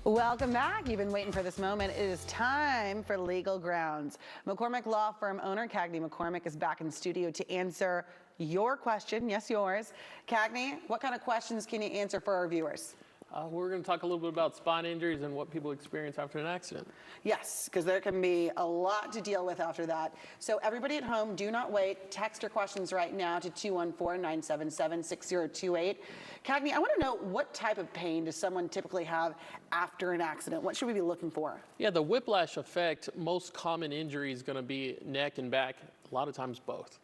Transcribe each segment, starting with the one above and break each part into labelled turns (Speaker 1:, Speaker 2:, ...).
Speaker 1: Welcome back. You've been waiting for this moment. It is time for Legal Grounds. McCormick Law Firm owner Cagney McCormick is back in studio to answer your question. Yes, yours. Cagney, what kind of questions can you answer for our viewers?
Speaker 2: We're going to talk a little bit about spine injuries and what people experience after an accident.
Speaker 1: Yes, because there can be a lot to deal with after that. So everybody at home, do not wait. Text your questions right now to 214-977-6028. Cagney, I want to know, what type of pain does someone typically have after an accident? What should we be looking for?
Speaker 2: Yeah, the whiplash effect, most common injury is going to be neck and back, a lot of times both.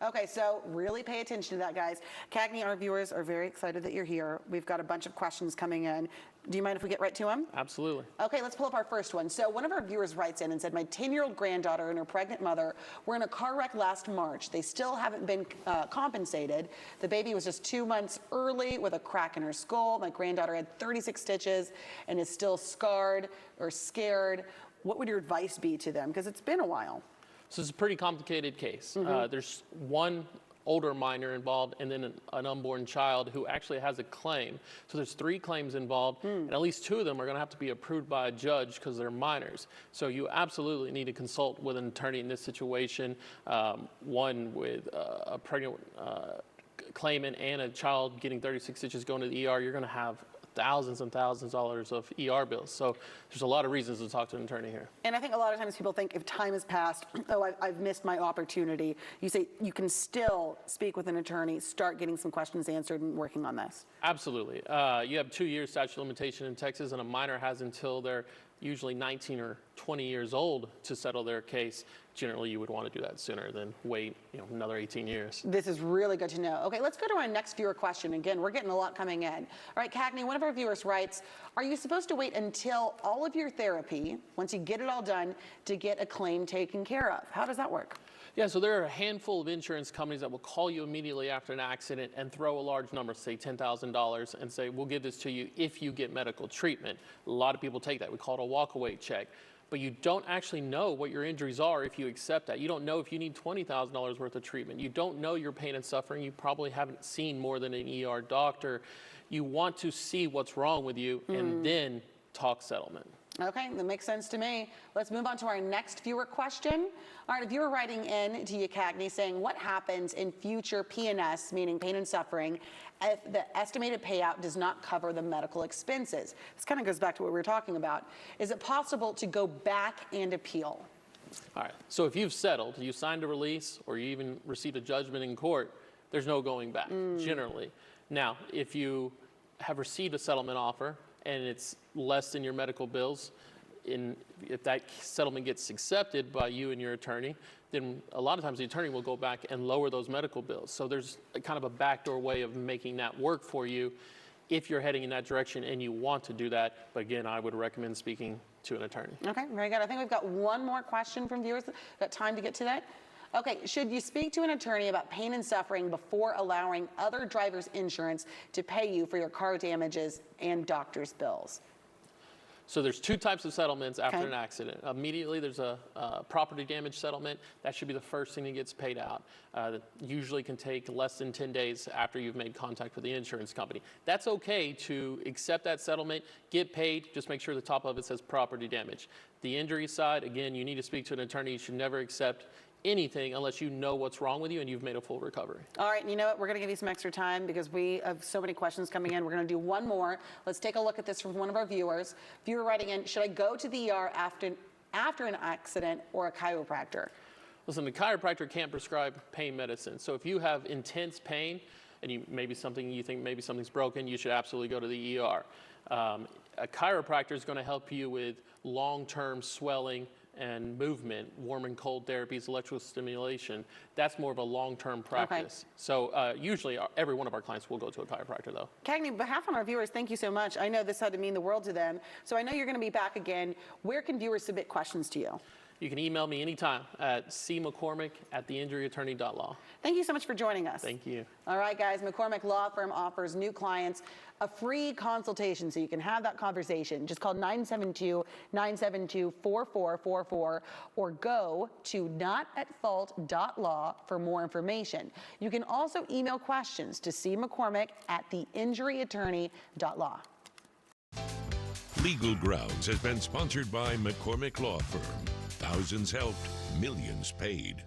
Speaker 1: Okay, so really pay attention to that, guys. Cagney, our viewers are very excited that you're here. We've got a bunch of questions coming in. Do you mind if we get right to them?
Speaker 2: Absolutely.
Speaker 1: Okay, let's pull up our first one. So one of our viewers writes in and said, my 10-year-old granddaughter and her pregnant mother were in a car wreck last March. They still haven't been compensated. The baby was just 2 months early with a crack in her skull. My granddaughter had 36 stitches and is still scarred or scared. What would your advice be to them? Because it's been a while.
Speaker 2: So it's a pretty complicated case. There's one older minor involved and then an unborn child who actually has a claim. So there's 3 claims involved, and at least 2 of them are going to have to be approved by a judge because they're minors. So you absolutely need to consult with an attorney in this situation, one with a pregnant claimant and a child getting 36 stitches going to the ER. You're going to have thousands and thousands of dollars of ER bills. So there's a lot of reasons to talk to an attorney here.
Speaker 1: And I think a lot of times people think if time has passed, oh, I've missed my opportunity. You say you can still speak with an attorney, start getting some questions answered and working on this.
Speaker 2: Absolutely. You have 2 years statute of limitation in Texas, and a minor has until they're usually 19 or 20 years old to settle their case. Generally, you would want to do that sooner than wait, another 18 years.
Speaker 1: This is really good to know. Okay, let's go to our next viewer question. Again, we're getting a lot coming in. All right, Cagney, one of our viewers writes, are you supposed to wait until all of your therapy, once you get it all done, to get a claim taken care of? How does that work?
Speaker 2: Yeah, so there are a handful of insurance companies that will call you immediately after an accident and throw a large number, say $10,000, and say, we'll give this to you if you get medical treatment. A lot of people take that. We call it a walk-away check. But you don't actually know what your injuries are if you accept that. You don't know if you need $20,000 worth of treatment. You don't know your pain and suffering. You probably haven't seen more than an ER doctor. You want to see what's wrong with you and then talk settlement.
Speaker 1: Okay, that makes sense to me. Let's move on to our next viewer question. All right, a viewer writing in to you, Cagney, saying, what happens in future P&S, meaning pain and suffering, if the estimated payout does not cover the medical expenses? This kind of goes back to what we were talking about. Is it possible to go back and appeal?
Speaker 2: All right, so if you've settled, you signed a release, or you even received a judgment in court, there's no going back, generally. Now, if you have received a settlement offer, and it's less than your medical bills, if that settlement gets accepted by you and your attorney, then a lot of times the attorney will go back and lower those medical bills. So there's kind of a backdoor way of making that work for you if you're heading in that direction and you want to do that. But again, I would recommend speaking to an attorney. Okay,
Speaker 1: very good. I think we've got one more question from viewers. Got time to get to that? Okay, should you speak to an attorney about pain and suffering before allowing other drivers' insurance to pay you for your car damages and doctor's bills?
Speaker 2: So there's 2 types of settlements after an accident. Immediately there's a property damage settlement. That should be the first thing that gets paid out. That usually can take less than 10 days after you've made contact with the insurance company. That's okay to accept that settlement, get paid, just make sure the top of it says property damage. The injury side, again, you need to speak to an attorney. You should never accept anything unless you know what's wrong with you and you've made a full recovery.
Speaker 1: All right, you know what? We're going to give you some extra time because we have so many questions coming in. We're going to do one more. Let's take a look at this from one of our viewers. Viewer writing in, should I go to the ER after an accident or a chiropractor?
Speaker 2: Listen, the chiropractor can't prescribe pain medicine. So if you have intense pain and you think maybe something's broken, you should absolutely go to the ER. A chiropractor is going to help you with long-term swelling and movement, warm and cold therapies, electrical stimulation. That's more of a long-term practice. Okay. So usually every one of our clients will go to a chiropractor though.
Speaker 1: Cagney, on behalf of our viewers, thank you so much. I know this had to mean the world to them. So I know you're going to be back again. Where can viewers submit questions to you?
Speaker 2: You can email me anytime at cmccormick@theinjuryattorney.law.
Speaker 1: Thank you so much for joining us.
Speaker 2: Thank you.
Speaker 1: All right, guys, McCormick Law Firm offers new clients a free consultation so you can have that conversation. Just call 972-972-4444 or go to notatfault.law for more information. You can also email questions to cmccormick@theinjuryattorney.law.
Speaker 3: Legal Grounds has been sponsored by McCormick Law Firm. Thousands helped, millions paid.